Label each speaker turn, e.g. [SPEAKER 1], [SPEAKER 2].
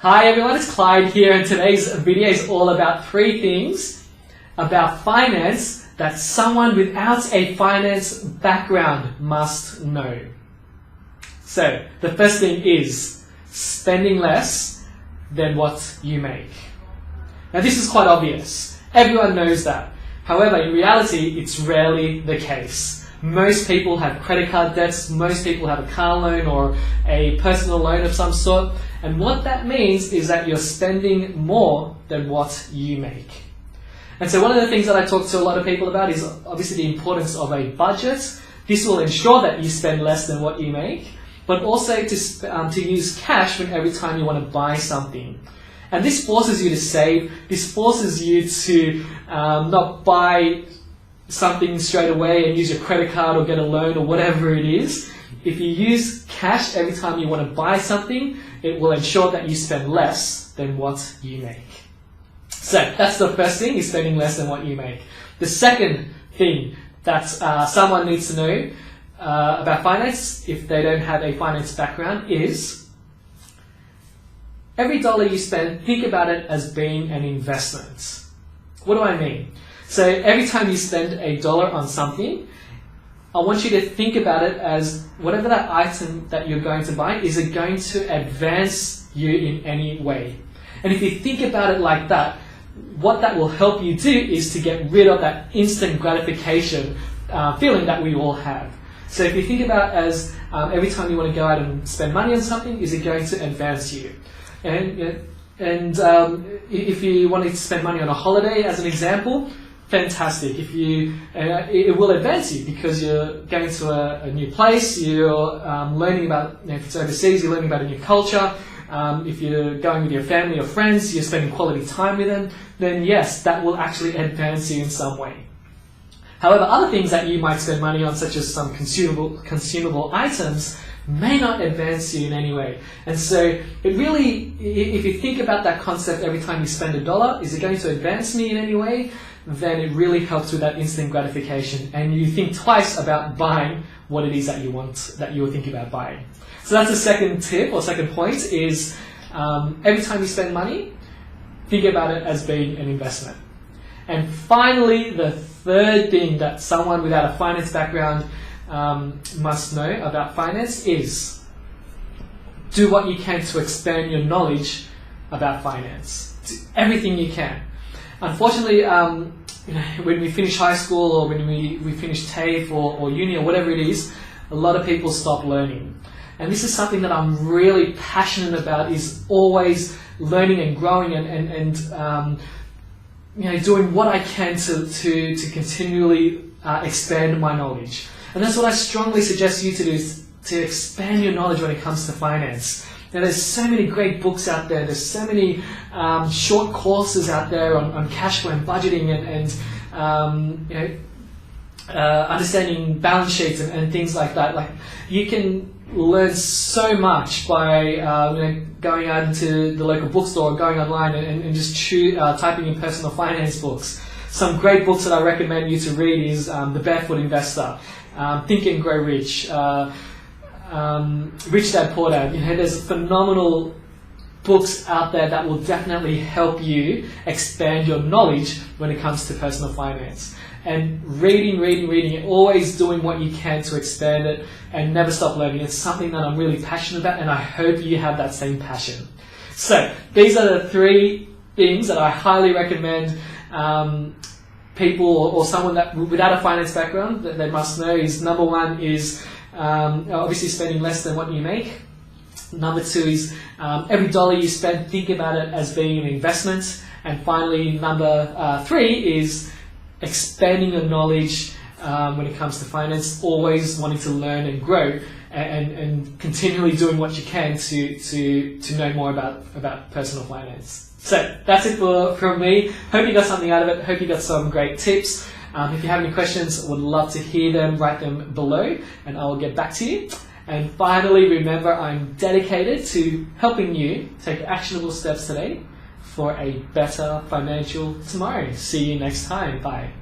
[SPEAKER 1] Hi everyone, it's Clyde here, and today's video is all about 3 things about finance that someone without a finance background must know. So, the first thing is spending less than what you make. Now this is quite obvious. Everyone knows that. However, in reality, it's rarely the case. Most people have credit card debts, most people have a car loan or a personal loan of some sort, and what that means is that you're spending more than what you make. And so one of the things that I talk to a lot of people about is obviously the importance of a budget. This will ensure that you spend less than what you make, but also to use cash every time you want to buy something. And this forces you to save, this forces you to not buy something straight away and use your credit card or get a loan or whatever it is. If you use cash every time you want to buy something, it will ensure that you spend less than what you make. So that's the first thing, is spending less than what you make. The second thing that someone needs to know about finance, if they don't have a finance background, is every dollar you spend, think about it as being an investment. What do I mean? So every time you spend $1 on something, I want you to think about it as whatever that item that you're going to buy, is it going to advance you in any way? And if you think about it like that, what that will help you do is to get rid of that instant gratification feeling that we all have. So if you think about it as every time you want to go out and spend money on something, is it going to advance you? And if you wanted to spend money on a holiday, as an example, fantastic. If you, it will advance you because you're going to a new place, you're learning about, if it's overseas, you're learning about a new culture. If you're going with your family or friends, you're spending quality time with them, then yes, that will actually advance you in some way. However, other things that you might spend money on, such as some consumable items, may not advance you in any way. And so it really, if you think about that concept every time you spend $1, is it going to advance me in any way? Then it really helps with that instant gratification, and you think twice about buying what it is that you want, that you were thinking about buying. So that's the second tip, or second point, is every time you spend money, think about it as being an investment. And finally, the third thing that someone without a finance background must know about finance is do what you can to expand your knowledge about finance. Do everything you can. Unfortunately, when we finish high school or when we finish TAFE or uni or whatever it is, a lot of people stop learning. And this is something that I'm really passionate about, is always learning and growing and doing what I can to continually expand my knowledge. And that's what I strongly suggest you to do, is to expand your knowledge when it comes to finance. Now, there's so many great books out there, there's so many short courses out there on cash flow and budgeting and understanding balance sheets and things like that. Like, you can learn so much by going out into the local bookstore, going online and just typing in personal finance books. Some great books that I recommend you to read is The Barefoot Investor, Think and Grow Rich, Rich Dad Poor Dad. There's phenomenal books out there that will definitely help you expand your knowledge when it comes to personal finance. And reading, always doing what you can to expand it and never stop learning. It's something that I'm really passionate about, and I hope you have that same passion. So these are the 3 things that I highly recommend people or someone that without a finance background that they must know. Is number 1 is obviously spending less than what you make. Number 2 is every dollar you spend, think about it as being an investment. And finally, number 3 is expanding your knowledge when it comes to finance, always wanting to learn and grow and continually doing what you can to know more about personal finance. So that's it from me. Hope you got something out of it. Hope you got some great tips. If you have any questions, I would love to hear them. Write them below and I will get back to you. And finally, remember, I'm dedicated to helping you take actionable steps today for a better financial tomorrow. See you next time. Bye.